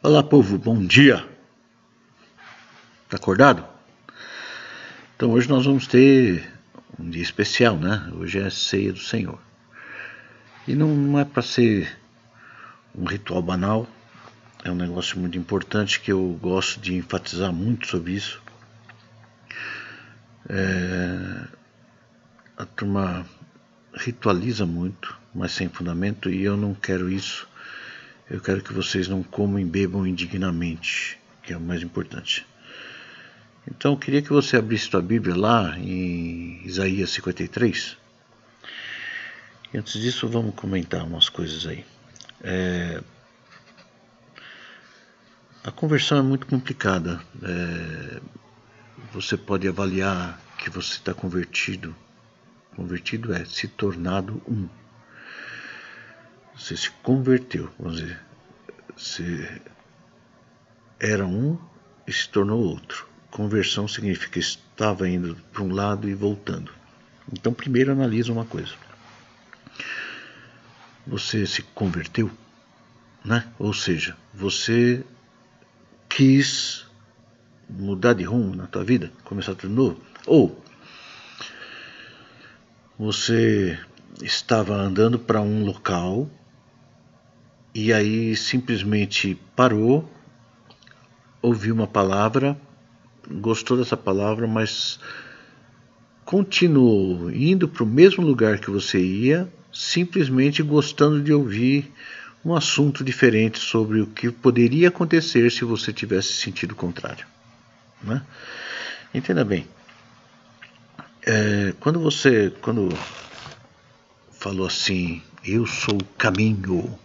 Olá, povo, bom dia. Tá acordado? Então hoje nós vamos ter um dia especial, né? Hoje é a ceia do Senhor. E não é para ser um ritual banal, é um negócio muito importante que eu gosto de enfatizar muito sobre isso. A turma ritualiza muito, mas sem fundamento, e eu não quero isso. Eu quero que vocês não comam e bebam indignamente, que é o mais importante. Então eu queria que você abrisse sua Bíblia lá em Isaías 53. E antes disso vamos comentar umas coisas aí. A conversão é muito complicada. Você pode avaliar que você está convertido. Convertido é se tornado um. Você se converteu, vamos dizer. Você era um e se tornou outro. Conversão significa estava indo para um lado e voltando. Então primeiro analisa uma coisa. Você se converteu, né? Ou seja, você quis mudar de rumo na tua vida, começar tudo novo, ou você estava andando para um local e aí simplesmente parou, ouviu uma palavra, gostou dessa palavra, mas continuou indo para o mesmo lugar que você ia, simplesmente gostando de ouvir um assunto diferente sobre o que poderia acontecer se você tivesse sentido o contrário, né? Entenda bem, quando falou assim, eu sou o caminho,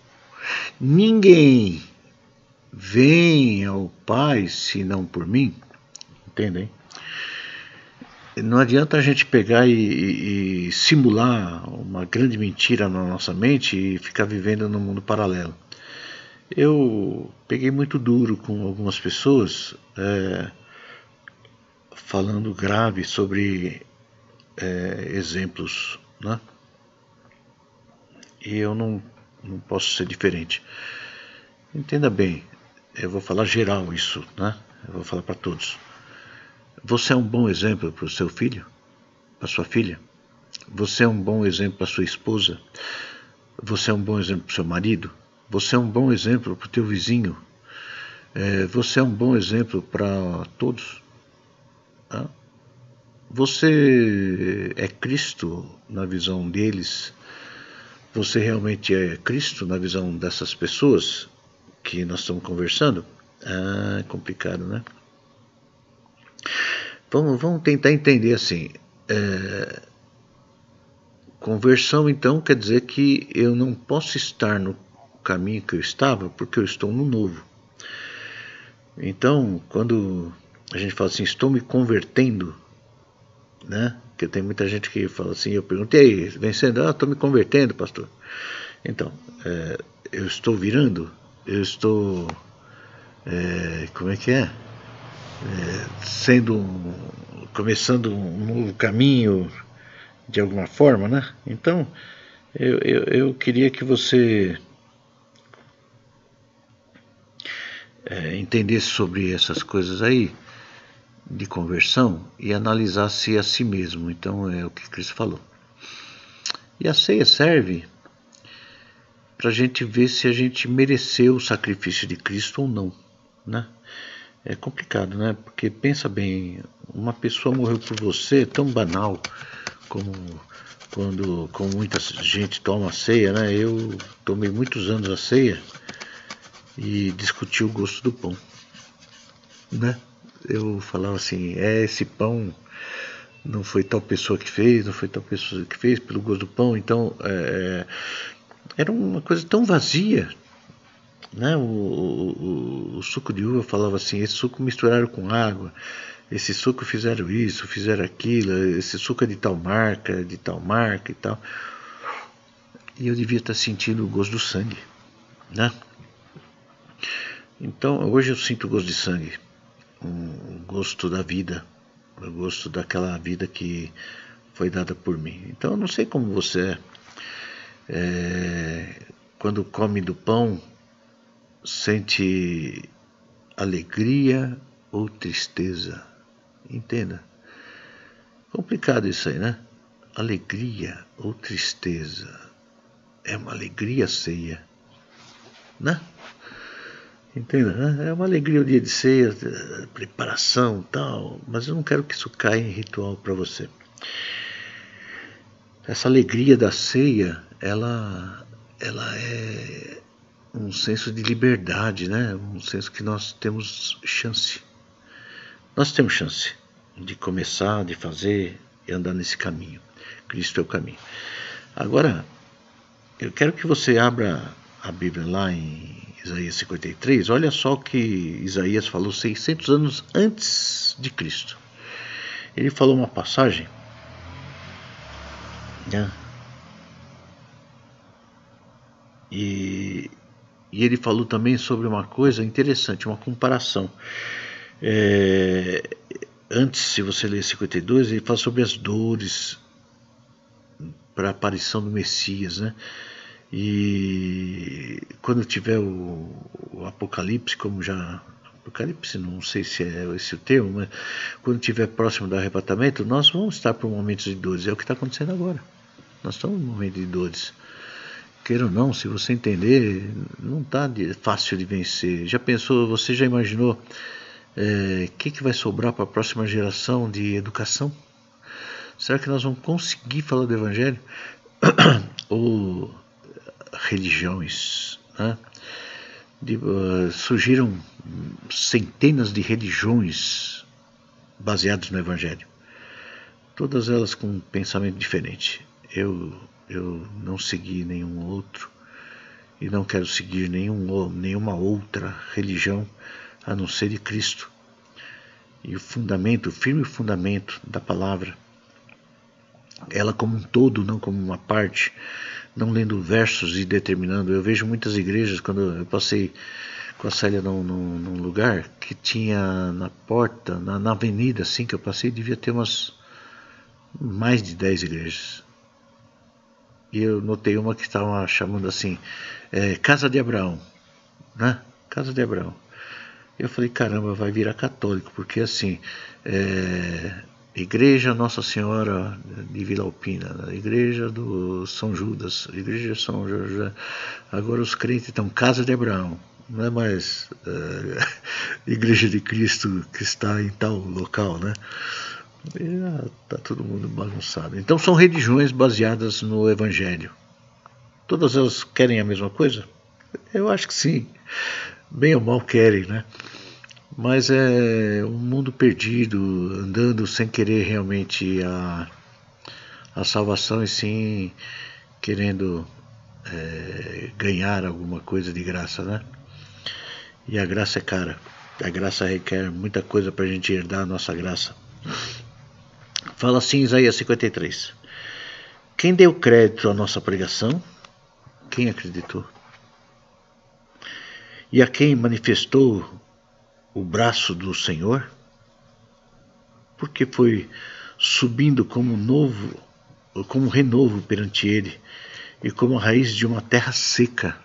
ninguém vem ao Pai senão por mim, entendem? Não adianta a gente pegar e simular uma grande mentira na nossa mente e ficar vivendo num mundo paralelo. Eu peguei muito duro com algumas pessoas falando grave sobre exemplos, né? E eu não posso ser diferente. Entenda bem, eu vou falar geral isso, né? Eu vou falar para todos. Você é um bom exemplo para o seu filho, para sua filha? Você é um bom exemplo para sua esposa? Você é um bom exemplo para o seu marido? Você é um bom exemplo para o teu vizinho? Você é um bom exemplo para todos? Tá? Você é Cristo na visão deles? Você realmente é Cristo na visão dessas pessoas que nós estamos conversando? É complicado, né? Vamos tentar entender assim. Conversão, então, quer dizer que eu não posso estar no caminho que eu estava porque eu estou no novo. Então, quando a gente fala assim, estou me convertendo, né? Porque tem muita gente que fala assim, eu perguntei, vencendo, estou me convertendo, pastor. Então, eu estou virando, eu estou, como é que é? Começando um novo caminho de alguma forma, né? Então, eu queria que você entendesse sobre essas coisas aí de conversão e analisasse a si mesmo. Então é o que Cristo falou. E a ceia serve para a gente ver se a gente mereceu o sacrifício de Cristo ou não, né? É complicado, né? Porque pensa bem, uma pessoa morreu por você, tão banal como muita gente toma a ceia, né? Eu tomei muitos anos a ceia e discuti o gosto do pão, né? Eu falava assim, esse pão não foi tal pessoa que fez, não foi tal pessoa que fez pelo gosto do pão, então era uma coisa tão vazia, né? O suco de uva falava assim, esse suco misturaram com água, esse suco fizeram isso, fizeram aquilo, esse suco é de tal marca e tal. E eu devia estar sentindo o gosto do sangue, né? Então hoje eu sinto o gosto de sangue, o gosto da vida, o gosto daquela vida que foi dada por mim. Então eu não sei como você quando come do pão, sente alegria ou tristeza. Entenda. Complicado isso aí, né? Alegria ou tristeza. É uma alegria a ceia, né? Entenda, né? É uma alegria o dia de ceia, preparação e tal, mas eu não quero que isso caia em ritual para você. Essa alegria da ceia, ela é um senso de liberdade, né? Um senso que nós temos chance. Nós temos chance de começar, de fazer e andar nesse caminho. Cristo é o caminho. Agora, eu quero que você abra a Bíblia lá em Isaías 53. Olha só o que Isaías falou 600 anos antes de Cristo. Ele falou uma passagem, né? E ele falou também sobre uma coisa interessante, uma comparação. Antes, se você ler 52, ele fala sobre as dores para a aparição do Messias, né? E quando tiver o Apocalipse, como já... Apocalipse, não sei se é esse o termo, mas quando estiver próximo do arrebatamento, nós vamos estar por momentos de dores. É o que está acontecendo agora. Nós estamos num momento de dores. Queira ou não, se você entender, não está fácil de vencer. Já pensou, você já imaginou que vai sobrar para a próxima geração de educação? Será que nós vamos conseguir falar do Evangelho? Ou religiões, né? Surgiram centenas de religiões baseadas no Evangelho, todas elas com um pensamento diferente. Eu não segui nenhum outro e não quero seguir nenhuma outra religião a não ser de Cristo. E o fundamento, o firme fundamento da palavra, ela como um todo, não como uma parte, não lendo versos e determinando. Eu vejo muitas igrejas, quando eu passei com a Célia num lugar que tinha na porta, na avenida assim que eu passei, devia ter mais de 10 igrejas. E eu notei uma que estava chamando assim, Casa de Abraão, né? Casa de Abraão. Eu falei, caramba, vai virar católico, porque assim, Igreja Nossa Senhora de Vila Alpina, Igreja do São Judas, Igreja São José. Agora os crentes estão Casa de Abraão, não é mais Igreja de Cristo que está em tal local, né? Está todo mundo bagunçado. Então são religiões baseadas no Evangelho. Todas elas querem a mesma coisa? Eu acho que sim. Bem ou mal querem, né? Mas é um mundo perdido, andando sem querer realmente a salvação, e sim querendo ganhar alguma coisa de graça, né? E a graça é cara. A graça requer muita coisa para a gente herdar a nossa graça. Fala assim Isaías 53. Quem deu crédito à nossa pregação? Quem acreditou? E a quem manifestou o braço do Senhor? Porque foi subindo como um renovo perante ele, e como a raiz de uma terra seca.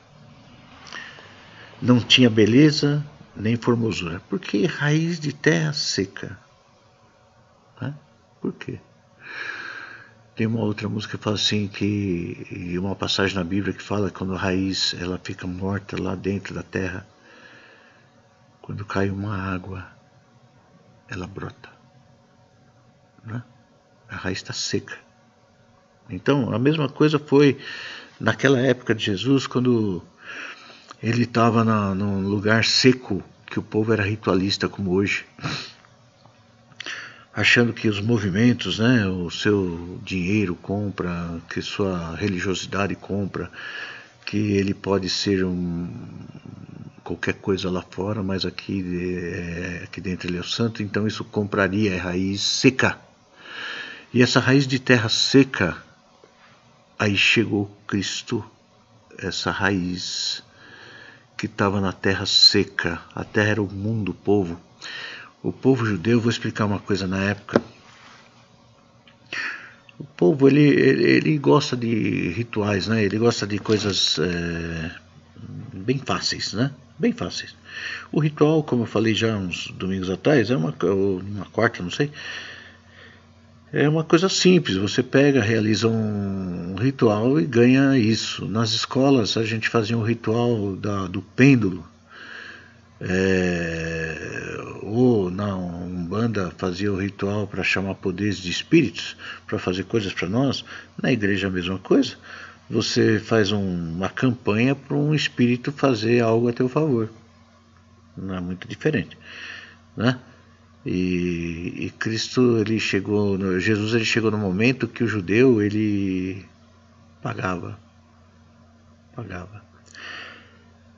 Não tinha beleza nem formosura. Por que raiz de terra seca? Por quê? Tem uma outra música que fala assim, e uma passagem na Bíblia que fala que quando a raiz ela fica morta lá dentro da terra, quando cai uma água, ela brota, né? A raiz está seca. Então a mesma coisa foi naquela época de Jesus, quando ele estava num lugar seco, que o povo era ritualista como hoje, achando que os movimentos, né, o seu dinheiro compra, que sua religiosidade compra, que ele pode ser qualquer coisa lá fora, mas aqui dentro ele é o santo. Então isso compraria a raiz seca. E essa raiz de terra seca, aí chegou Cristo, essa raiz que estava na terra seca. A terra era o mundo, o povo. O povo judeu, vou explicar uma coisa na época. O povo, ele gosta de rituais, né? Ele gosta de coisas bem fáceis, né? bem fáceis. O ritual, como eu falei já uns domingos atrás, ou uma quarta, não sei, é uma coisa simples. Você pega, realiza um ritual e ganha isso. Nas escolas a gente fazia um ritual do pêndulo, ou na Umbanda fazia o ritual para chamar poderes de espíritos, para fazer coisas para nós. Na igreja a mesma coisa. Você faz uma campanha para um espírito fazer algo a teu favor. Não é muito diferente, né? E Cristo, Jesus ele chegou no momento que o judeu ele pagava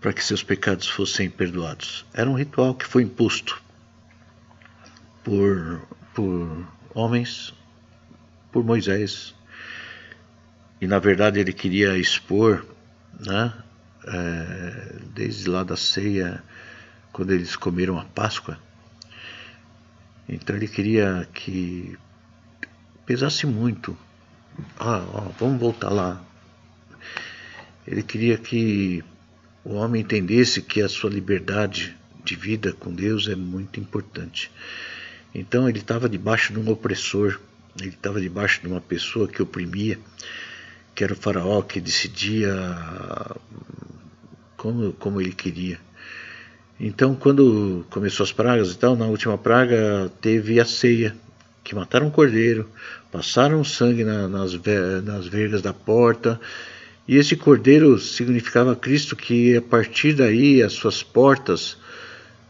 para que seus pecados fossem perdoados. Era um ritual que foi imposto por homens, por Moisés, e na verdade ele queria expor, né, desde lá da ceia, quando eles comeram a Páscoa. Então ele queria que pesasse muito. Vamos voltar lá. Ele queria que o homem entendesse que a sua liberdade de vida com Deus é muito importante. Então ele estava debaixo de um opressor, ele estava debaixo de uma pessoa que oprimia, que era o faraó, que decidia como ele queria. Então, quando começou as pragas e tal, na última praga teve a ceia, que mataram um cordeiro, passaram sangue nas vergas da porta, e esse cordeiro significava Cristo, que a partir daí as suas portas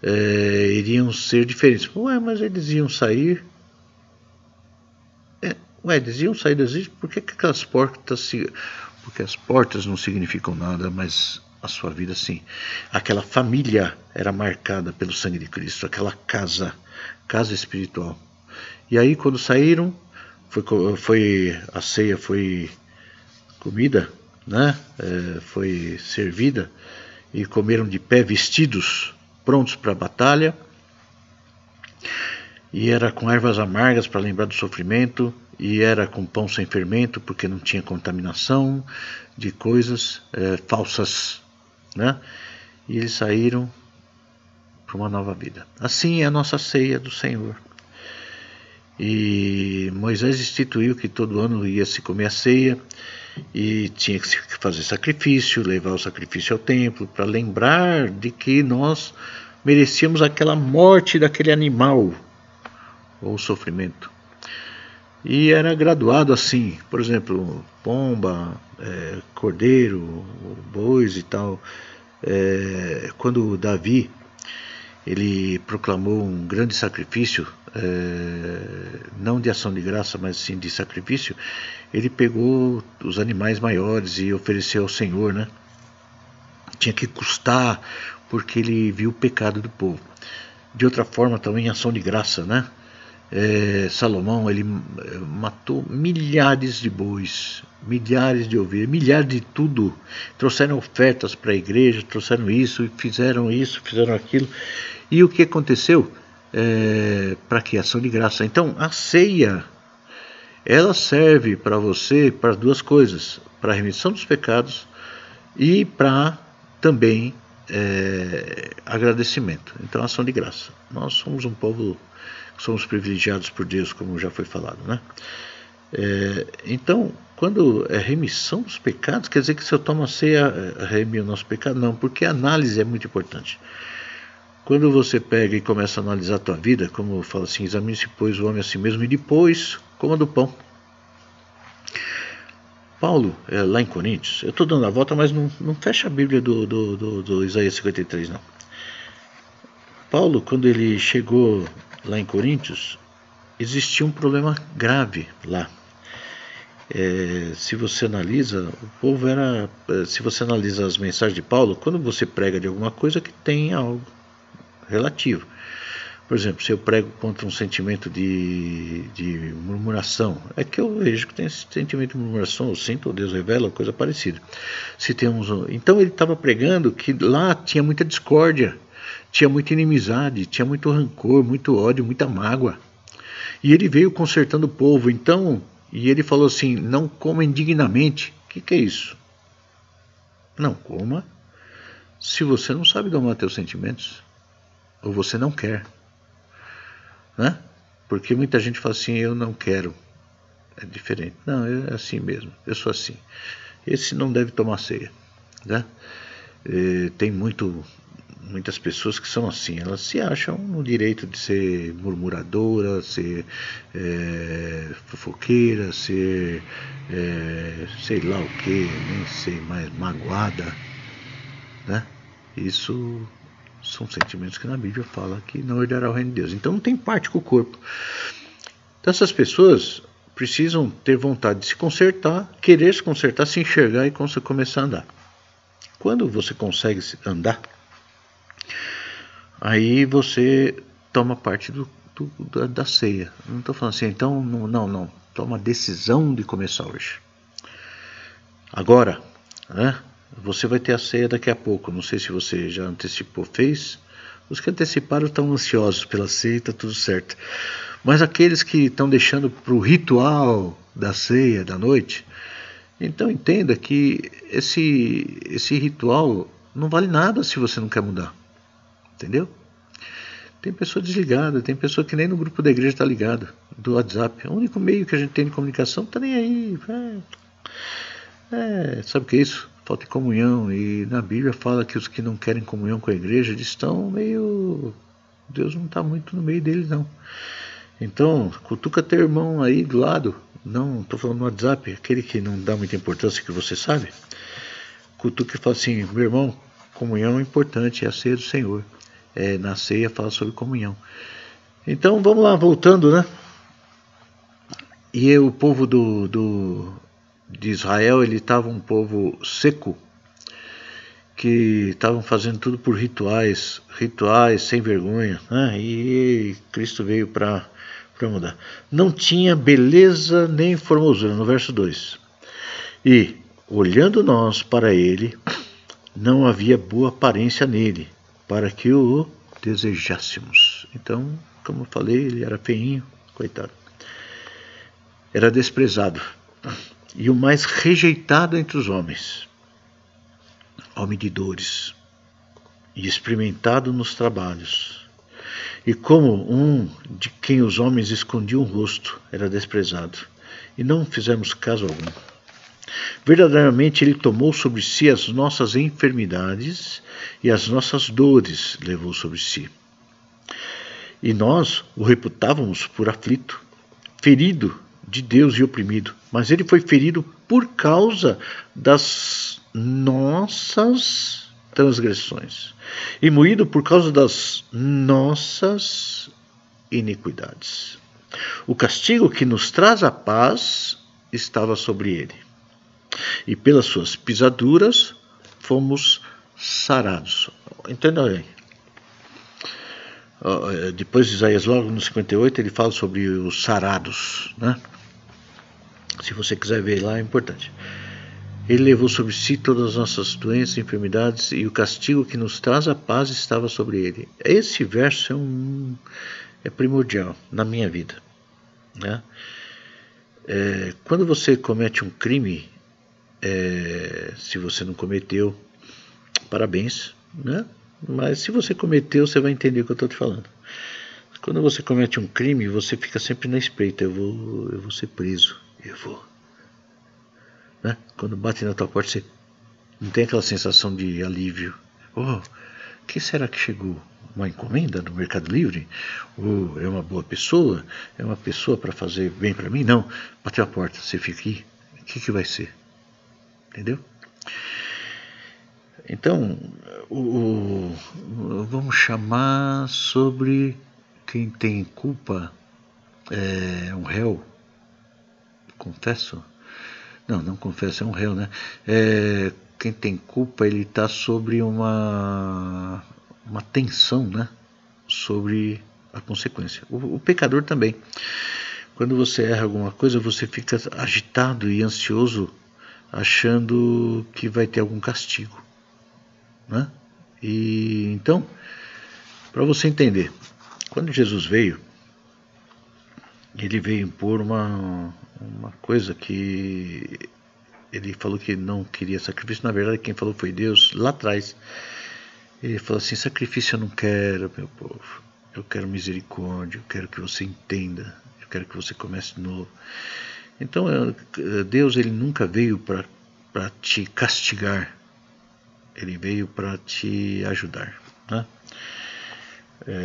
iriam ser diferentes. Mas eles iam sair... eles iam sair das ilhas, por que aquelas portas... Porque as portas não significam nada, mas a sua vida sim. Aquela família era marcada pelo sangue de Cristo, aquela casa espiritual. E aí quando saíram, a ceia foi comida, né? Foi servida, e comeram de pé, vestidos, prontos para a batalha. E era com ervas amargas para lembrar do sofrimento, e era com pão sem fermento, porque não tinha contaminação de coisas falsas, né? E eles saíram para uma nova vida. Assim é a nossa ceia do Senhor. E Moisés instituiu que todo ano ia se comer a ceia, e tinha que fazer sacrifício, levar o sacrifício ao templo, para lembrar de que nós merecíamos aquela morte daquele animal, ou sofrimento. E era graduado assim, por exemplo, pomba, cordeiro, bois e tal. Quando Davi ele proclamou um grande sacrifício, não de ação de graça, mas sim de sacrifício, ele pegou os animais maiores e ofereceu ao Senhor, né? Tinha que custar, porque ele viu o pecado do povo. De outra forma, também ação de graça, né? Salomão ele matou milhares de bois, milhares de ovelhas, milhares de tudo. Trouxeram ofertas para a igreja, trouxeram isso, fizeram aquilo. E o que aconteceu? Para que? Ação de graça. Então a ceia, ela serve para você para duas coisas: para a remissão dos pecados e para também agradecimento. Então ação de graça. Nós somos um povo, somos privilegiados por Deus, como já foi falado, né? Então, quando é remissão dos pecados, quer dizer que se eu tomo a ceia, remir o nosso pecado? Não, porque a análise é muito importante. Quando você pega e começa a analisar a tua vida, como eu falo assim, examine-se, pois, o homem a si mesmo, e depois coma do pão. Paulo, lá em Coríntios, eu estou dando a volta, mas não fecha a Bíblia do Isaías 53, não. Paulo, quando ele chegou lá em Coríntios, existia um problema grave lá. Se você analisa, o povo era... Se você analisa as mensagens de Paulo, quando você prega de alguma coisa que tem algo relativo. Por exemplo, se eu prego contra um sentimento de murmuração, é que eu vejo que tem esse sentimento de murmuração, eu sinto, Deus revela, coisa parecida. Então ele estava pregando que lá tinha muita discórdia, tinha muita inimizade, tinha muito rancor, muito ódio, muita mágoa. E ele veio consertando o povo. Então, e ele falou assim: não coma indignamente. O que é isso? Não coma se você não sabe domar teus sentimentos, ou você não quer, né? Porque muita gente fala assim, eu não quero. É diferente. Não, é assim mesmo, eu sou assim. Esse não deve tomar ceia, né? Tem muitas pessoas que são assim, elas se acham no direito de ser murmuradora, ser fofoqueira, ser sei lá o que, nem sei mais, magoada, né? Isso são sentimentos que na Bíblia fala que não herdará o reino de Deus. Então não tem parte com o corpo. Então essas pessoas precisam ter vontade de se consertar, querer se consertar, se enxergar e começar a andar. Quando você consegue andar, aí você toma parte da ceia. Não estou falando assim, então não. Toma a decisão de começar hoje. Agora, né? Você vai ter a ceia daqui a pouco. Não sei se você já antecipou, fez. Os que anteciparam estão ansiosos pela ceia, está tudo certo. Mas aqueles que estão deixando para o ritual da ceia da noite, então entenda que esse ritual não vale nada se você não quer mudar. Entendeu? Tem pessoa desligada, tem pessoa que nem no grupo da igreja está ligada, do WhatsApp. O único meio que a gente tem de comunicação está nem aí. Sabe o que é isso? Falta de comunhão. E na Bíblia fala que os que não querem comunhão com a igreja, eles estão meio... Deus não está muito no meio deles, não. Então, cutuca teu irmão aí do lado. Não, estou falando no WhatsApp, aquele que não dá muita importância, que você sabe. Cutuca e fala assim, meu irmão, comunhão é importante, é a ceia do Senhor. Na ceia fala sobre comunhão. Então, vamos lá, voltando, né? E o povo de Israel, ele estava um povo seco, que estavam fazendo tudo por rituais sem vergonha, né? E Cristo veio para mudar. Não tinha beleza nem formosura, no verso 2. E, olhando nós para ele, não havia boa aparência nele, para que o desejássemos. Então, como eu falei, ele era feinho, coitado. Era desprezado, e o mais rejeitado entre os homens. Homem de dores, e experimentado nos trabalhos. E como um de quem os homens escondiam o rosto, era desprezado, e não fizemos caso algum. Verdadeiramente ele tomou sobre si as nossas enfermidades, e as nossas dores levou sobre si. E nós o reputávamos por aflito, ferido de Deus e oprimido, mas ele foi ferido por causa das nossas transgressões e moído por causa das nossas iniquidades. O castigo que nos traz a paz estava sobre ele, e pelas suas pisaduras fomos sarados. Entenda bem. Depois de Isaías, logo no 58, ele fala sobre os sarados, né? Se você quiser ver lá, é importante. Ele levou sobre si todas as nossas doenças e enfermidades, e o castigo que nos traz a paz estava sobre ele. Esse verso é primordial na minha vida, né? Quando você comete um crime, se você não cometeu, parabéns, né? Mas se você cometeu, você vai entender o que eu estou te falando. Quando você comete um crime, você fica sempre na espreita. Eu vou ser preso. Eu vou. Né? Quando bate na tua porta, você não tem aquela sensação de alívio. Oh, que será que chegou? Uma encomenda no Mercado Livre? Ou é uma boa pessoa? É uma pessoa para fazer bem para mim? Não. Bateu a porta, você fica aqui. O que vai ser? Entendeu? Então, vamos chamar sobre quem tem culpa, um réu. Confesso? Não confesso, é um réu, né? Quem tem culpa, ele está sobre uma tensão, né? Sobre a consequência. O pecador também. Quando você erra alguma coisa, você fica agitado e ansioso, achando que vai ter algum castigo, né? E então, para você entender, quando Jesus veio, ele veio impor uma coisa que ele falou que não queria sacrifício. Na verdade, quem falou foi Deus lá atrás. Ele falou assim: sacrifício eu não quero, meu povo. Eu quero misericórdia, eu quero que você entenda, eu quero que você comece de novo. Então, Deus ele nunca veio para te castigar, ele veio para te ajudar, né?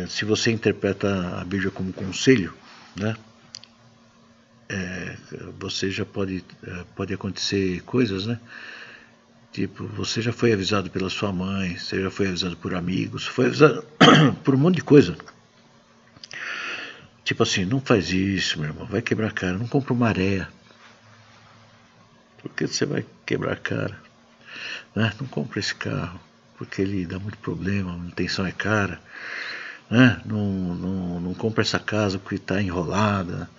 Se você interpreta a Bíblia como conselho, né? Você já pode acontecer coisas, né? Tipo, você já foi avisado pela sua mãe, você já foi avisado por amigos, foi avisado por um monte de coisa. Tipo assim, não faz isso, meu irmão, vai quebrar a cara, não compra uma areia. Porque você vai quebrar a cara, né? Não compra esse carro, porque ele dá muito problema, a manutenção é cara, né? Não compra essa casa porque está enrolada,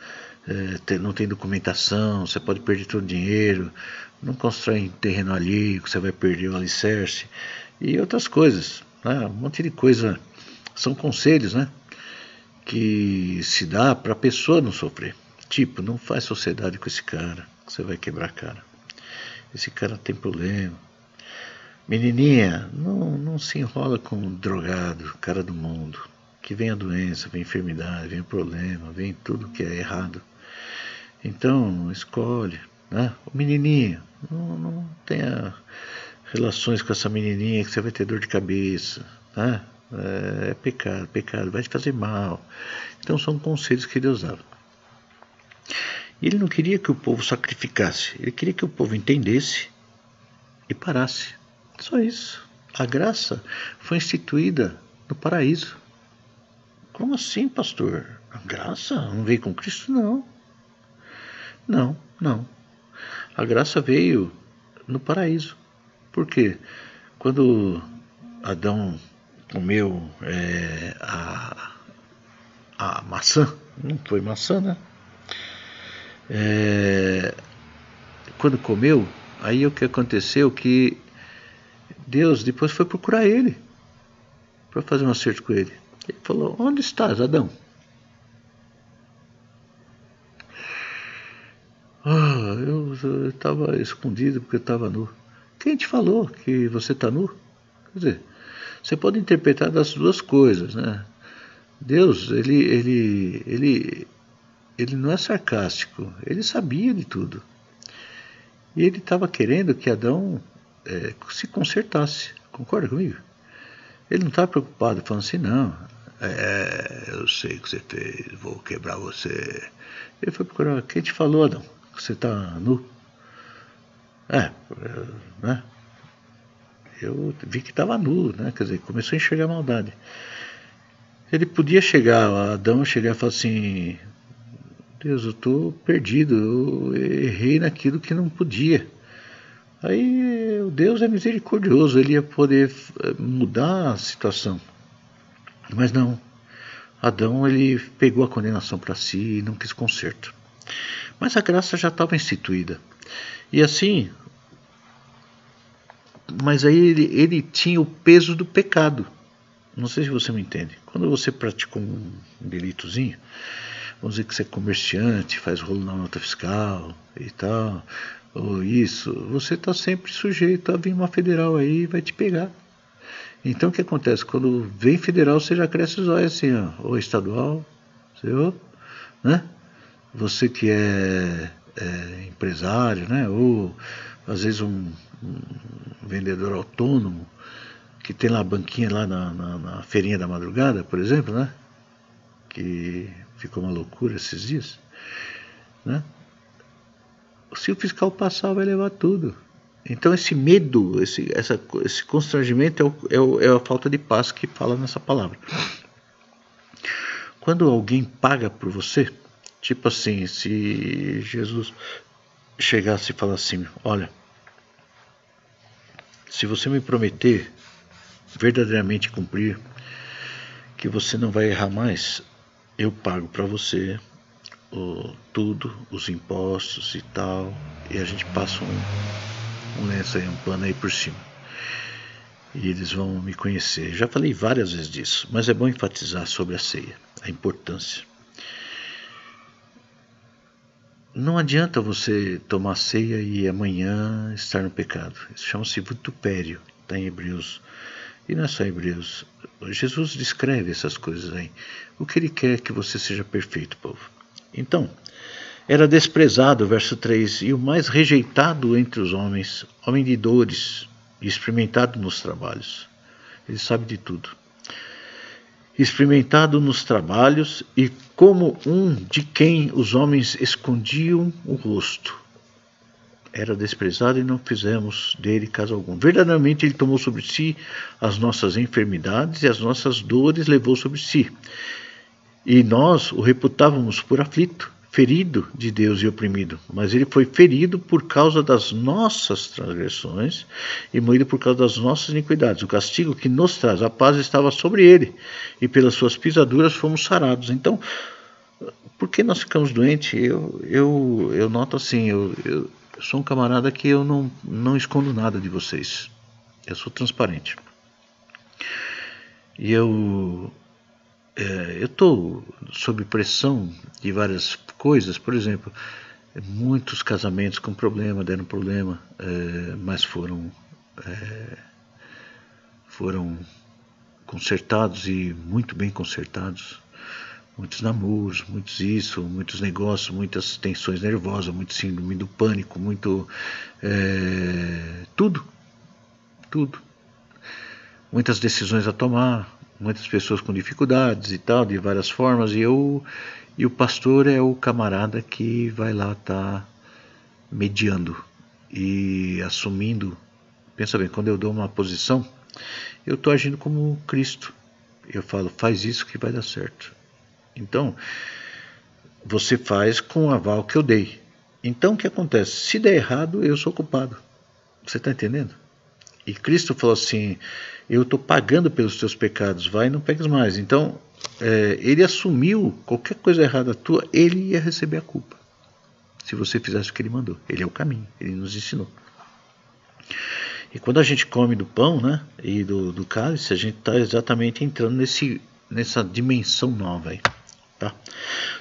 não tem documentação, você pode perder todo o dinheiro, não constrói em terreno alheio, que você vai perder o alicerce, e outras coisas, né? Um monte de coisa, são conselhos, né? Que se dá para a pessoa não sofrer. Tipo, não faz sociedade com esse cara, que você vai quebrar a cara. Esse cara tem problema. Menininha, não se enrola com um drogado, cara do mundo. Que vem a doença, vem a enfermidade, vem o problema, vem tudo que é errado. Então, escolhe, né? O menininho, não tenha relações com essa menininha que você vai ter dor de cabeça, né? É pecado, vai te fazer mal. Então são conselhos que Deus dava. E ele não queria que o povo sacrificasse, ele queria que o povo entendesse e parasse. Só isso. A graça foi instituída no paraíso. Como assim, pastor? A graça não veio com Cristo? Não. Não. A graça veio no paraíso. Por quê? Quando Adão comeu a maçã, não foi maçã, né? Quando comeu, aí o que aconteceu que Deus depois foi procurar ele para fazer um acerto com ele. Ele falou: onde estás, Adão? Eu estava escondido porque eu estava nu. Quem te falou que você está nu? Quer dizer, você pode interpretar das duas coisas, né? Deus, ele não é sarcástico, ele sabia de tudo. E ele estava querendo que Adão se consertasse. Concorda comigo? Ele não estava preocupado, falando assim: não, eu sei o que você fez, vou quebrar você. Ele foi procurar: quem te falou, Adão, que você está nu? Né? Eu vi que estava nu, né? Quer dizer, começou a enxergar a maldade. Ele podia chegar, Adão chegar e falar assim: Deus, eu estou perdido, eu errei naquilo que não podia. Aí Deus é misericordioso, ele ia poder mudar a situação. Mas não, Adão ele pegou a condenação para si e não quis conserto. Mas a graça já estava instituída. E assim, mas aí ele tinha o peso do pecado. Não sei se você me entende. Quando você pratica um delitozinho, vamos dizer que você é comerciante, faz rolo na nota fiscal e tal, ou isso, você está sempre sujeito a vir uma federal aí e vai te pegar. Então o que acontece? Quando vem federal, você já cresce os olhos assim, ó, ou estadual, senhor, né? Você que é empresário, né? Ou às vezes um vendedor autônomo que tem lá a banquinha lá na feirinha da madrugada, por exemplo, né? Que ficou uma loucura esses dias, né? Se o fiscal passar, vai levar tudo. Então esse medo, esse constrangimento é a falta de paz que fala nessa palavra. Quando alguém paga por você, tipo assim, se Jesus chegasse e falasse assim: olha, se você me prometer verdadeiramente cumprir, que você não vai errar mais, eu pago para você tudo, os impostos e tal, e a gente passa um lenço aí, um pano aí por cima. E eles vão me conhecer. Já falei várias vezes disso, mas é bom enfatizar sobre a ceia, a importância. Não adianta você tomar ceia e amanhã estar no pecado. Isso chama-se vitupério, está em Hebreus. E não é só Hebreus. Jesus descreve essas coisas aí. O que ele quer é que você seja perfeito, povo. Então, era desprezado, verso 3, e o mais rejeitado entre os homens, homem de dores, e experimentado nos trabalhos. Ele sabe de tudo. Experimentado nos trabalhos e como um de quem os homens escondiam o rosto. Era desprezado e não fizemos dele caso algum. Verdadeiramente ele tomou sobre si as nossas enfermidades e as nossas dores levou sobre si. E nós o reputávamos por aflito, ferido de Deus e oprimido. Mas ele foi ferido por causa das nossas transgressões e moído por causa das nossas iniquidades. O castigo que nos traz a paz estava sobre ele, e pelas suas pisaduras fomos sarados. Então, por que nós ficamos doentes? Eu noto assim, eu sou um camarada que eu não escondo nada de vocês. Eu sou transparente. E eu estou sob pressão de várias coisas. Por exemplo, muitos casamentos com problema, deram problema, mas foram consertados e muito bem consertados. Muitos namoros, muitos negócios, muitas tensões nervosas, muito síndrome do pânico, muito tudo. Muitas decisões a tomar, muitas pessoas com dificuldades e tal, de várias formas, e o pastor é o camarada que vai lá estar mediando e assumindo. Pensa bem, quando eu dou uma posição, eu estou agindo como Cristo. Eu falo, faz isso que vai dar certo. Então, você faz com o aval que eu dei. Então, o que acontece? Se der errado, eu sou culpado. Você está entendendo? E Cristo falou assim, eu estou pagando pelos teus pecados, vai e não peques mais. Então, ele assumiu qualquer coisa errada tua, ele ia receber a culpa. Se você fizesse o que ele mandou. Ele é o caminho, ele nos ensinou. E quando a gente come do pão, né, e do cálice, a gente está exatamente entrando nessa dimensão nova aí. Tá?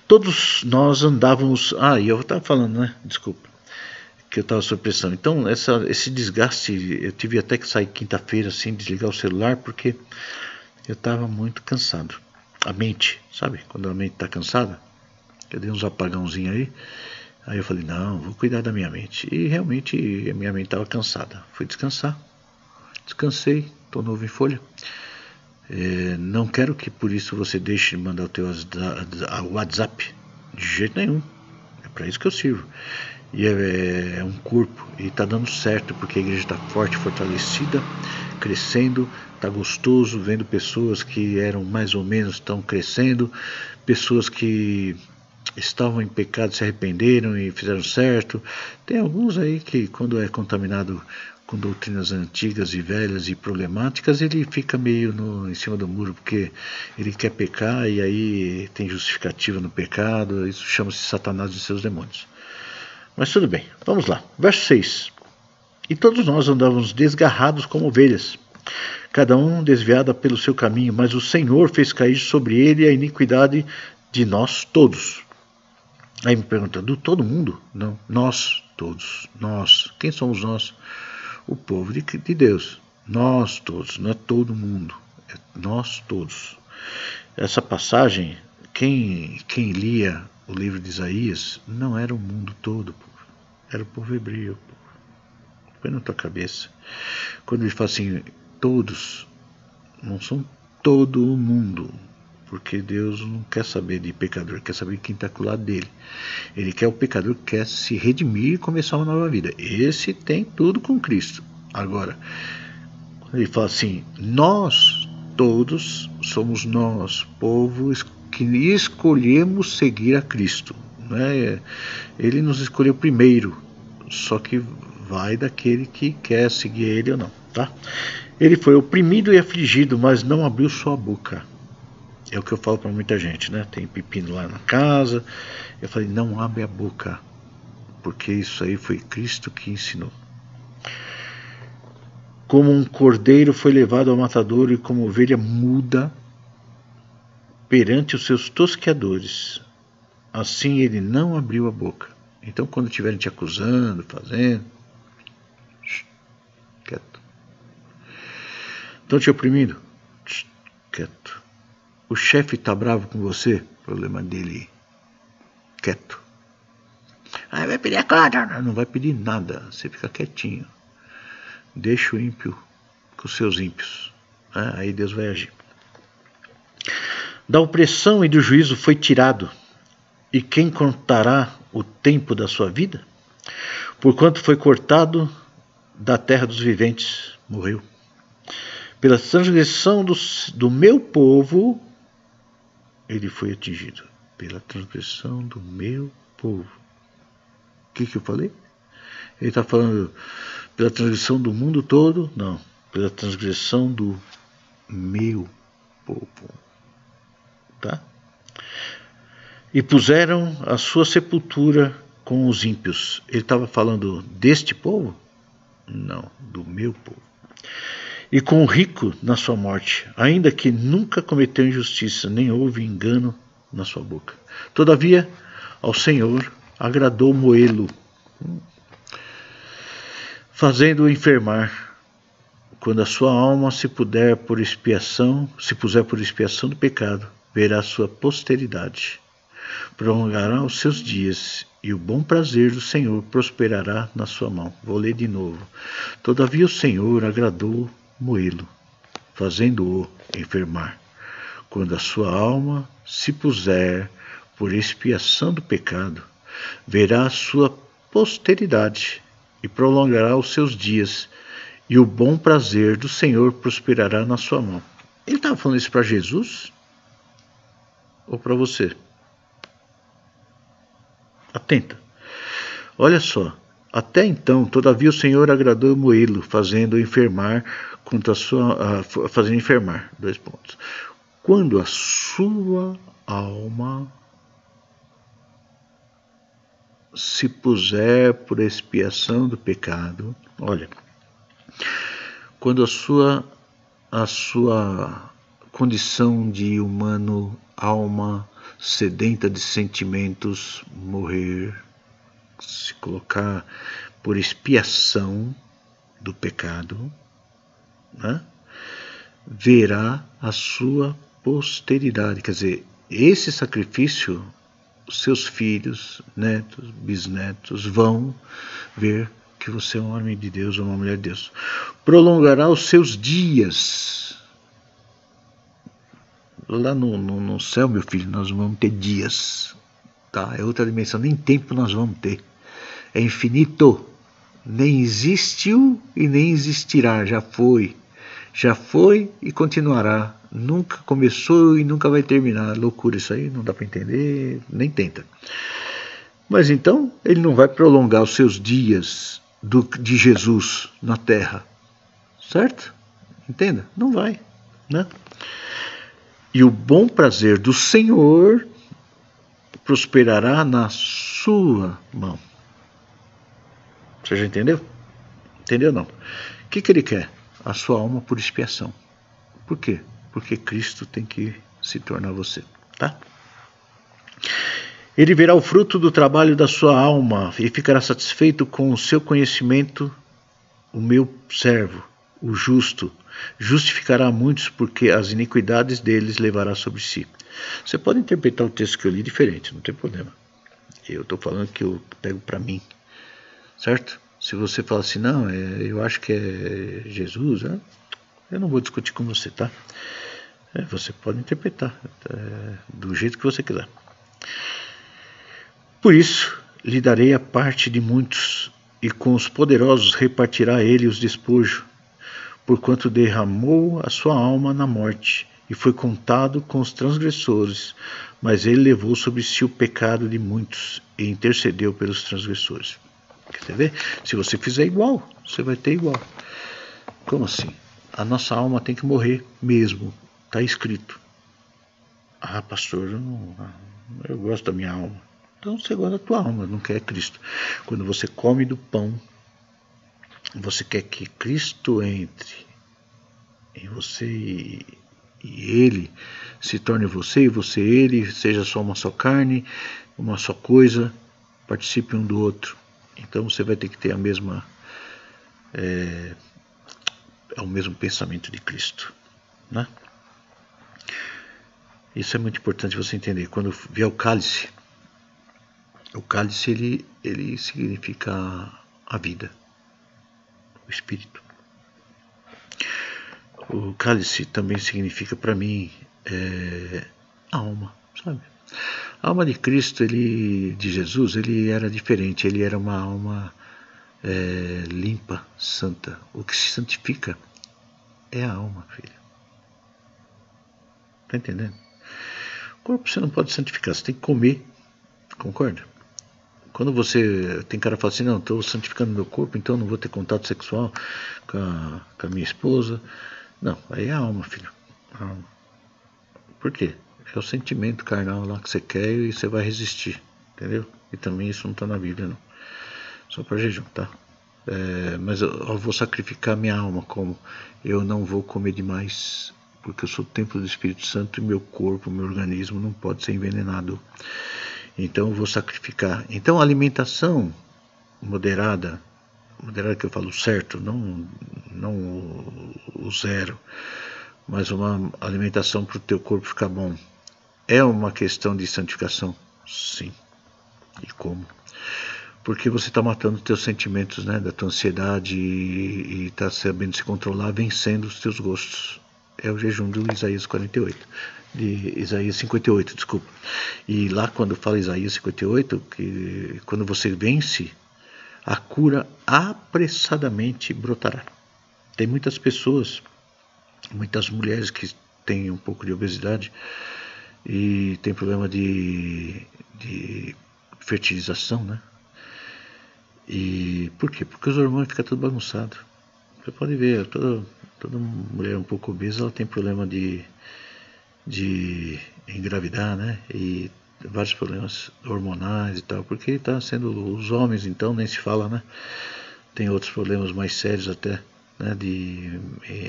Todos nós andávamos... e eu estava falando, né? Desculpa. Que eu estava sob pressão. Então, esse desgaste, eu tive até que sair quinta-feira, assim, desligar o celular, porque eu estava muito cansado. A mente, sabe? Quando a mente está cansada, eu dei uns apagãozinhos aí eu falei, não, vou cuidar da minha mente. E realmente a minha mente estava cansada. Fui descansar. Descansei, estou novo em folha. Não quero que por isso você deixe de mandar o teu WhatsApp. De jeito nenhum. É para isso que eu sirvo. E é um corpo. E está dando certo, porque a igreja está forte, fortalecida, crescendo. Está gostoso, vendo pessoas que eram mais ou menos, estão crescendo. Pessoas que estavam em pecado se arrependeram e fizeram certo. Tem alguns aí que quando é contaminado com doutrinas antigas e velhas e problemáticas, ele fica meio em cima do muro, porque ele quer pecar e aí tem justificativa no pecado. Isso chama-se Satanás e seus demônios. Mas tudo bem, vamos lá. Verso 6. E todos nós andávamos desgarrados como ovelhas, cada um desviado pelo seu caminho, mas o Senhor fez cair sobre ele a iniquidade de nós todos. Aí me pergunta, do todo mundo? Não, nós todos. Nós. Quem somos nós? O povo de Deus. Nós todos, não é todo mundo. É nós todos. Essa passagem, quem lia o livro de Isaías, não era o mundo todo, povo. Era o povo hebreu. Põe na tua cabeça. Quando ele fala assim, todos, não são todo o mundo. Porque Deus não quer saber de pecador, ele quer saber de quem está com o lado dele. Ele quer o pecador que quer se redimir e começar uma nova vida. Esse tem tudo com Cristo. Agora, ele fala assim, nós todos somos nós, povo que escolhemos seguir a Cristo. Né? Ele nos escolheu primeiro, só que vai daquele que quer seguir ele ou não. Tá? Ele foi oprimido e afligido, mas não abriu sua boca. É o que eu falo para muita gente, né? Tem pepino lá na casa. Eu falei, não abre a boca, porque isso aí foi Cristo que ensinou. Como um cordeiro foi levado ao matadouro e como ovelha muda perante os seus tosqueadores, assim ele não abriu a boca. Então quando estiverem te acusando, fazendo, quieto. Estão te oprimindo? Quieto. O chefe está bravo com você? Problema dele. Quieto. Ah, vai pedir a conta? Não vai pedir nada. Você fica quietinho. Deixa o ímpio com os seus ímpios. Aí Deus vai agir. Da opressão e do juízo foi tirado. E quem contará o tempo da sua vida? Porquanto foi cortado da terra dos viventes, morreu. Pela transgressão do meu povo, ele foi atingido. Pela transgressão do meu povo. O que eu falei? Ele está falando pela transgressão do mundo todo? Não. Pela transgressão do meu povo. Tá? E puseram a sua sepultura com os ímpios. Ele estava falando deste povo? Não, do meu povo. E com o rico na sua morte, ainda que nunca cometeu injustiça, nem houve engano na sua boca. Todavia, ao Senhor agradou moê-lo, fazendo-o enfermar, quando a sua alma se puser por expiação do pecado, verá sua posteridade. Prolongará os seus dias, e o bom prazer do Senhor prosperará na sua mão. Vou ler de novo. Todavia o Senhor agradou moê-lo, fazendo-o enfermar. Quando a sua alma se puser por expiação do pecado, verá a sua posteridade, e prolongará os seus dias, e o bom prazer do Senhor prosperará na sua mão. Ele estava falando isso para Jesus? Ou para você? Atenta. Olha só. Até então, todavia o Senhor agradou moê-lo, fazendo enfermar, fazendo enfermar. 2 pontos. Quando a sua alma se puser por expiação do pecado, olha, quando a sua condição de humano, alma sedenta de sentimentos, morrer, se colocar por expiação do pecado, né, verá a sua posteridade. Quer dizer, esse sacrifício, os seus filhos, netos, bisnetos vão ver que você é um homem de Deus ou uma mulher de Deus. Prolongará os seus dias. Lá no céu, meu filho, nós vamos ter dias. Tá? É outra dimensão, nem tempo nós vamos ter. É infinito. Nem existiu e nem existirá. Já foi e continuará. Nunca começou e nunca vai terminar. Loucura isso aí, não dá para entender, nem tenta. Mas então, ele não vai prolongar os seus dias de Jesus na terra. Certo? Entenda? Não vai. Né? E o bom prazer do Senhor prosperará na sua mão. Você já entendeu? Entendeu não? O que ele quer? A sua alma por expiação. Por quê? Porque Cristo tem que se tornar você. Tá? Ele verá o fruto do trabalho da sua alma e ficará satisfeito com o seu conhecimento. O meu servo, o justo, justificará muitos, porque as iniquidades deles levará sobre si. Você pode interpretar o texto que eu li diferente, não tem problema. Eu estou falando que eu pego para mim, certo? Se você fala assim, não, eu acho que é Jesus, eu não vou discutir com você, tá? Você pode interpretar do jeito que você quiser. Por isso, lhe darei a parte de muitos, e com os poderosos repartirá ele os despojos, porquanto derramou a sua alma na morte, e foi contado com os transgressores, mas ele levou sobre si o pecado de muitos, e intercedeu pelos transgressores. Quer ver? Se você fizer igual, você vai ter igual. Como assim? A nossa alma tem que morrer mesmo, está escrito. Ah, pastor, eu gosto da minha alma. Então você gosta da tua alma, não quer Cristo. Quando você come do pão, você quer que Cristo entre em você e Ele se torne você, e você Ele, seja só uma só carne, uma só coisa, participe um do outro. Então você vai ter que ter a mesma é o mesmo pensamento de Cristo, né? Isso é muito importante você entender. Quando vier o cálice ele significa a vida, o Espírito. O cálice também significa para mim alma, sabe? A alma de Cristo, de Jesus, ele era diferente. Ele era uma alma limpa, santa. O que se santifica é a alma, filho. Tá entendendo? O corpo você não pode santificar, você tem que comer, concorda? Quando você tem cara que fala assim, não, estou santificando meu corpo, então não vou ter contato sexual com a minha esposa. Não, aí é a alma, filho. A alma. Por quê? É o sentimento carnal lá que você quer e você vai resistir, entendeu? E também isso não está na Bíblia, não. Só para jejum, tá? Mas eu vou sacrificar minha alma, como eu não vou comer demais, porque eu sou o templo do Espírito Santo e meu corpo, meu organismo não pode ser envenenado. Então eu vou sacrificar. Então a alimentação moderada que eu falo certo, não o zero, mas uma alimentação para o teu corpo ficar bom. É uma questão de santificação? Sim. E como? Porque você está matando os teus sentimentos, né, da tua ansiedade e está sabendo se controlar, vencendo os teus gostos. É o jejum do Isaías 48. De Isaías 58, desculpa. E lá quando fala Isaías 58, que quando você vence, a cura apressadamente brotará. Tem muitas pessoas, muitas mulheres que têm um pouco de obesidade e tem problema de fertilização, né? E por quê? Porque os hormônios ficam tudo bagunçado. Você pode ver, toda mulher um pouco obesa, ela tem problema de engravidar, né? E vários problemas hormonais e tal, porque está sendo os homens, então nem se fala, né? Tem outros problemas mais sérios até, né?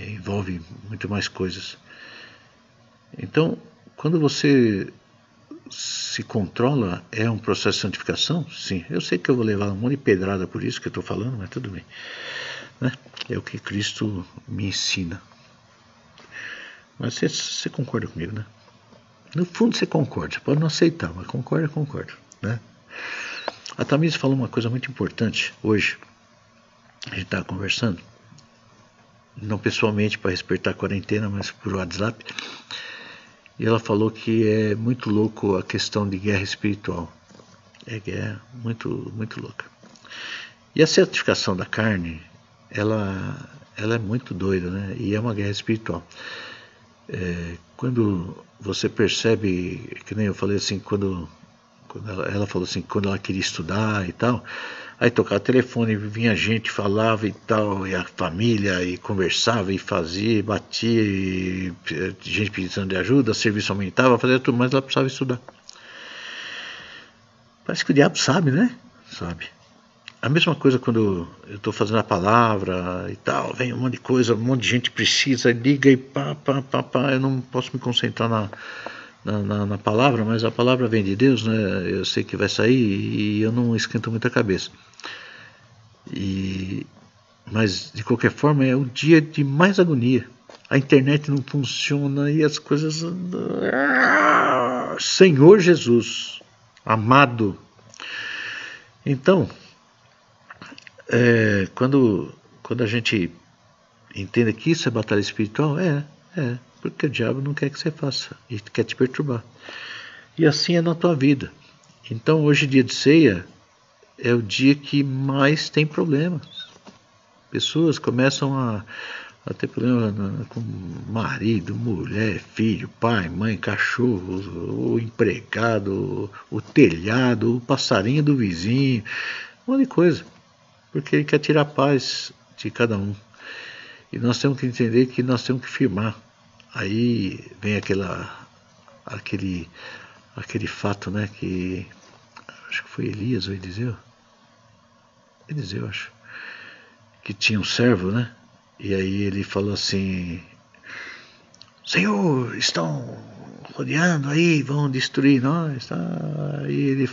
Envolve muito mais coisas. Então, quando você se controla, é um processo de santificação? Sim. Eu sei que eu vou levar um monte de pedrada por isso que eu estou falando, mas tudo bem, né? É o que Cristo me ensina. Mas você concorda comigo, né? No fundo você concorda, você pode não aceitar, mas concorda, né? A Tamires falou uma coisa muito importante hoje. A gente estava conversando, não pessoalmente para respeitar a quarentena, mas por WhatsApp. E ela falou que é muito louco a questão de guerra espiritual. É guerra muito, muito louca. E a santificação da carne, ela é muito doida, né? E é uma guerra espiritual. Quando você percebe, que nem eu falei assim, quando ela falou assim, quando ela queria estudar e tal, aí tocava o telefone, vinha gente, falava e tal, e a família, e conversava, e fazia, e batia, e gente pedindo de ajuda, serviço aumentava, fazia tudo, mas ela precisava estudar. Parece que o diabo sabe, né? Sabe. A mesma coisa quando eu estou fazendo a palavra e tal, vem um monte de coisa, um monte de gente precisa, liga e pá, eu não posso me concentrar na palavra, mas a palavra vem de Deus, né? Eu sei que vai sair e eu não esquento muita cabeça. Mas de qualquer forma é o dia de mais agonia. A internet não funciona e as coisas... Senhor Jesus, amado. Então... quando a gente entende que isso é batalha espiritual, porque o diabo não quer que você faça e quer te perturbar. E assim é na tua vida. Então hoje, dia de ceia, é o dia que mais tem problemas. Pessoas começam a ter problema com marido, mulher, filho, pai, mãe, cachorro, o empregado, o telhado, o passarinho do vizinho, um monte de coisa. Porque ele quer tirar a paz de cada um. E nós temos que entender que nós temos que firmar. Aí vem aquele fato, né, que acho que foi Elias ou Eliseu, acho, que tinha um servo, né, e aí ele falou assim, Senhor, estão rodeando aí, vão destruir nós, tá? Aí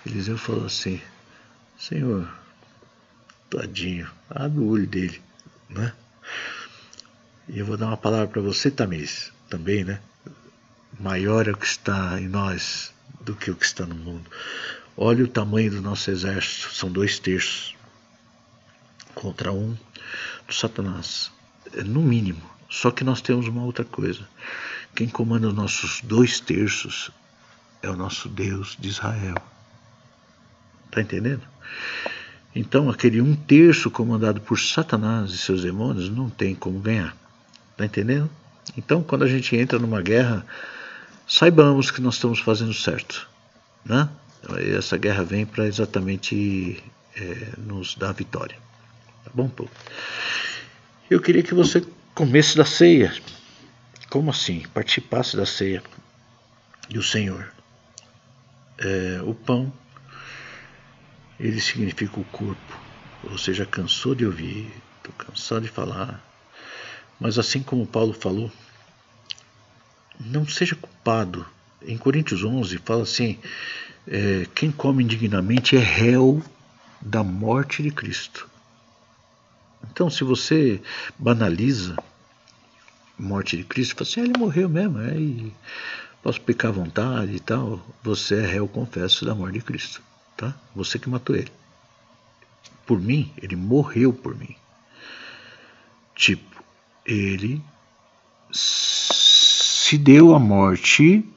Eliseu falou assim, Senhor, tadinho, abre o olho dele, né? E eu vou dar uma palavra para você, Tamires, também, né? Maior é o que está em nós do que o que está no mundo. Olha o tamanho do nosso exército, são 2/3 contra 1 do Satanás, no mínimo. Só que nós temos uma outra coisa. Quem comanda os nossos 2/3 é o nosso Deus de Israel. Tá entendendo? Então aquele 1/3 comandado por Satanás e seus demônios não tem como ganhar. Tá entendendo? Então quando a gente entra numa guerra, saibamos que nós estamos fazendo certo, né? Essa guerra vem para exatamente nos dar a vitória. Tá bom, povo? Eu queria que você comesse da ceia. Como assim? Participasse da ceia do Senhor. O pão, ele significa o corpo. Você já cansou de ouvir, estou cansado de falar. Mas assim como Paulo falou, não seja culpado. Em Coríntios 11 fala assim, quem come indignamente é réu da morte de Cristo. Então se você banaliza a morte de Cristo, fala assim, ele morreu mesmo, e posso pecar à vontade e tal, você é réu, confesso, da morte de Cristo, tá? Você que matou ele. Por mim, ele morreu por mim. Tipo, ele se deu à morte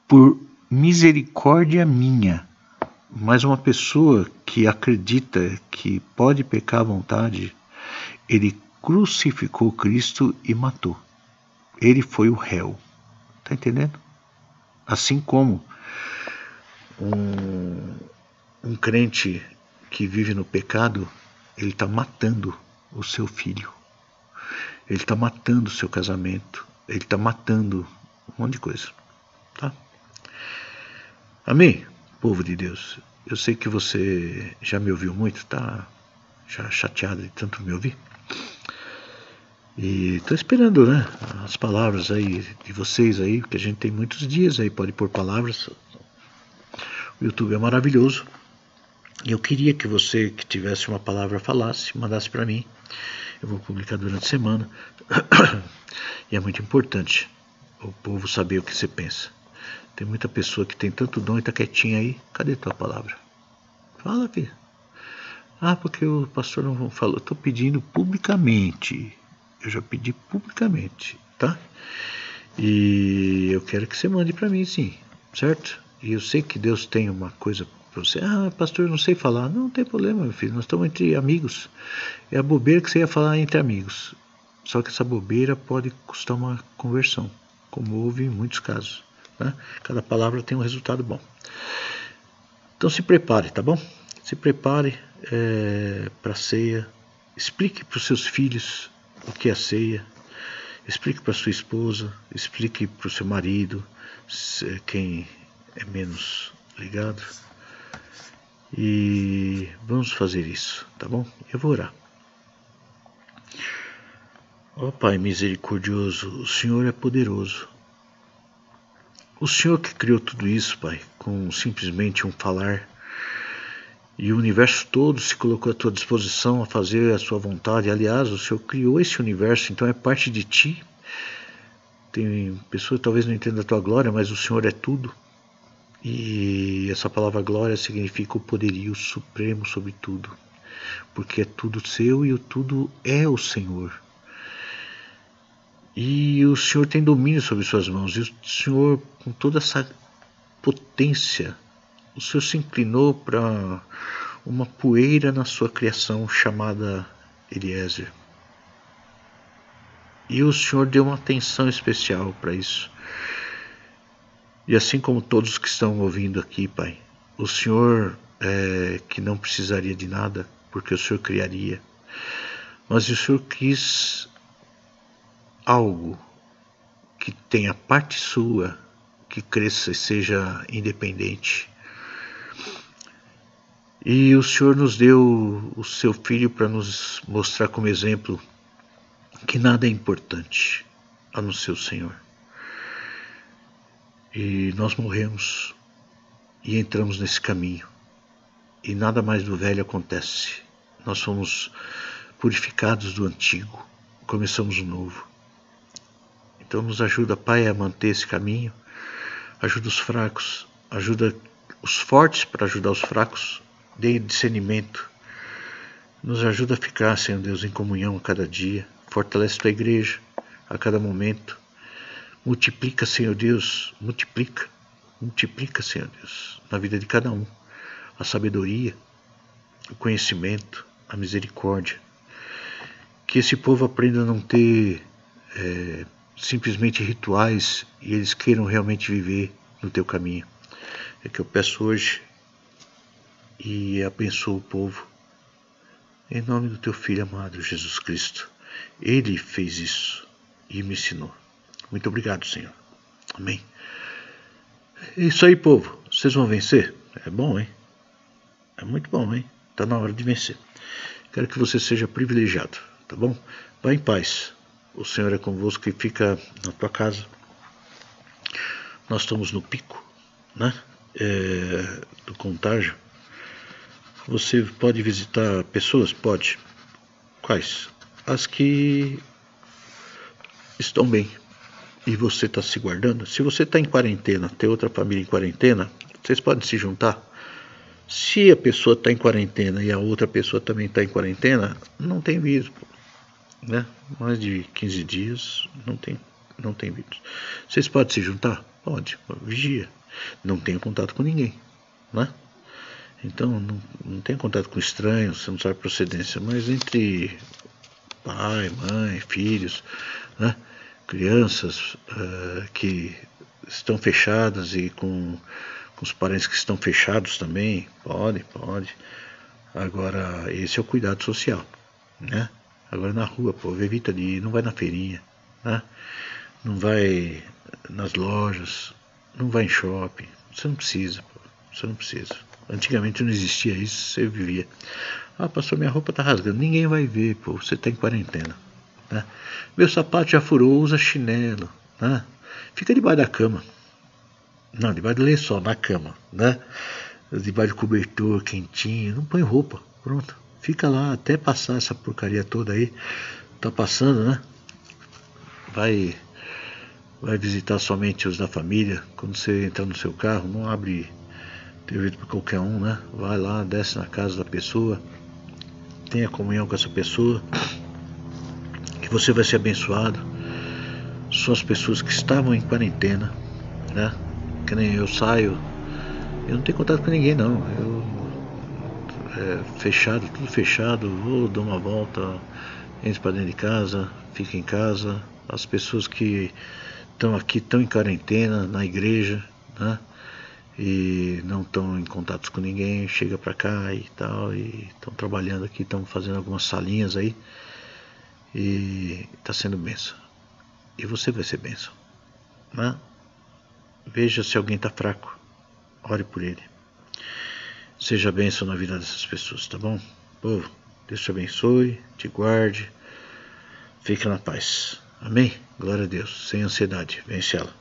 por misericórdia minha. Mas uma pessoa que acredita que pode pecar à vontade, ele crucificou Cristo e matou. Ele foi o réu. Tá entendendo? Assim como um crente que vive no pecado, ele está matando o seu filho. Ele está matando o seu casamento. Ele está matando um monte de coisa. Tá? Amém? Povo de Deus. Eu sei que você já me ouviu muito, tá já chateado de tanto me ouvir. E estou esperando, né, as palavras aí de vocês aí, porque a gente tem muitos dias aí, pode pôr palavras. O YouTube é maravilhoso. E eu queria que você que tivesse uma palavra falasse, mandasse para mim. Eu vou publicar durante a semana. E é muito importante o povo saber o que você pensa. Tem muita pessoa que tem tanto dom e tá quietinha aí. Cadê tua palavra? Fala, filho. Porque o pastor não falou. Eu tô pedindo publicamente. Eu já pedi publicamente, tá? E eu quero que você mande para mim, sim, certo? E eu sei que Deus tem uma coisa para você. Pastor, eu não sei falar. Não tem problema, meu filho. Nós estamos entre amigos. É a bobeira que você ia falar entre amigos. Só que essa bobeira pode custar uma conversão, como houve em muitos casos, né? Cada palavra tem um resultado bom. Então se prepare, tá bom? Se prepare para a ceia. Explique para os seus filhos o que é a ceia. Explique para sua esposa. Explique para o seu marido, quem é menos ligado. E vamos fazer isso, tá bom? Eu vou orar. Ó Pai misericordioso, o Senhor é poderoso. O Senhor que criou tudo isso, Pai, com simplesmente um falar. E o universo todo se colocou à tua disposição a fazer a sua vontade. Aliás, o Senhor criou esse universo, então é parte de ti. Tem pessoas que talvez não entendam a tua glória, mas o Senhor é tudo. E essa palavra glória significa o poderio supremo sobre tudo. Porque é tudo seu e o tudo é o Senhor. E o Senhor tem domínio sobre suas mãos. E o Senhor, com toda essa potência, o Senhor se inclinou para uma poeira na sua criação chamada Eliezer. E o Senhor deu uma atenção especial para isso. E assim como todos que estão ouvindo aqui, Pai, o Senhor que não precisaria de nada, porque o Senhor criaria. Mas o Senhor quis algo que tenha parte sua, que cresça e seja independente. E o Senhor nos deu o seu Filho para nos mostrar como exemplo que nada é importante a não ser o Senhor. E nós morremos e entramos nesse caminho. E nada mais do velho acontece. Nós fomos purificados do antigo. começamos um novo. Então nos ajuda, Pai, a manter esse caminho, ajuda os fracos, ajuda os fortes para ajudar os fracos, dê discernimento, nos ajuda a ficar, Senhor Deus, em comunhão a cada dia, fortalece tua igreja a cada momento, multiplica, Senhor Deus, multiplica, Senhor Deus, na vida de cada um, a sabedoria, o conhecimento, a misericórdia, que esse povo aprenda a não ter simplesmente rituais e eles queiram realmente viver no teu caminho. É que eu peço hoje e abençoo o povo em nome do teu Filho amado Jesus Cristo. Ele fez isso e me ensinou. Muito obrigado, Senhor. Amém. É isso aí, povo. Vocês vão vencer? É bom, hein? É muito bom, hein? Está na hora de vencer. Quero que você seja privilegiado, tá bom? Vá em paz. O Senhor é convosco e fica na tua casa. Nós estamos no pico, né? Do contágio. Você pode visitar pessoas? Pode. Quais? As que estão bem. E você está se guardando. Se você está em quarentena, tem outra família em quarentena, vocês podem se juntar. Se a pessoa está em quarentena e a outra pessoa também está em quarentena, não tem vírus, né? Mais de 15 dias não tem vírus. Vocês podem se juntar? Pode, vigia. Não tenha contato com ninguém, né? Então não tenha contato com estranhos, você não sabe a procedência, mas entre pai, mãe, filhos, né? Crianças que estão fechadas e com os parentes que estão fechados também, pode. Agora, esse é o cuidado social, né? Agora na rua, povo, evita de ir, não vai na feirinha, né? Não vai nas lojas, não vai em shopping, você não precisa, povo, você não precisa. Antigamente não existia isso, você vivia. Ah, pastor, minha roupa tá rasgando, ninguém vai ver, pô, você tá em quarentena, né? Meu sapato já furou, usa chinelo, né? Fica debaixo da cama. Não, debaixo do lençol, na cama, né? Debaixo do cobertor, quentinho, não põe roupa, pronto. Fica lá até passar essa porcaria toda aí. Tá passando, né? Vai visitar somente os da família. Quando você entrar no seu carro, não abre teu jeito para qualquer um, né? Vai lá, desce na casa da pessoa, tenha comunhão com essa pessoa, que você vai ser abençoado. São as pessoas que estavam em quarentena, né? Que nem eu saio, eu não tenho contato com ninguém, não. Eu fechado, tudo fechado, vou dar uma volta, entro para dentro de casa, fico em casa. As pessoas que estão aqui estão em quarentena na igreja, né? E não estão em contato com ninguém, chega para cá e tal, e estão trabalhando aqui, estão fazendo algumas salinhas aí, e está sendo bênção. E você vai ser bênção, né? Veja se alguém está fraco, ore por ele. Seja bênção na vida dessas pessoas, tá bom? Povo, Deus te abençoe, te guarde, fique na paz. Amém? Glória a Deus, sem ansiedade, vence ela.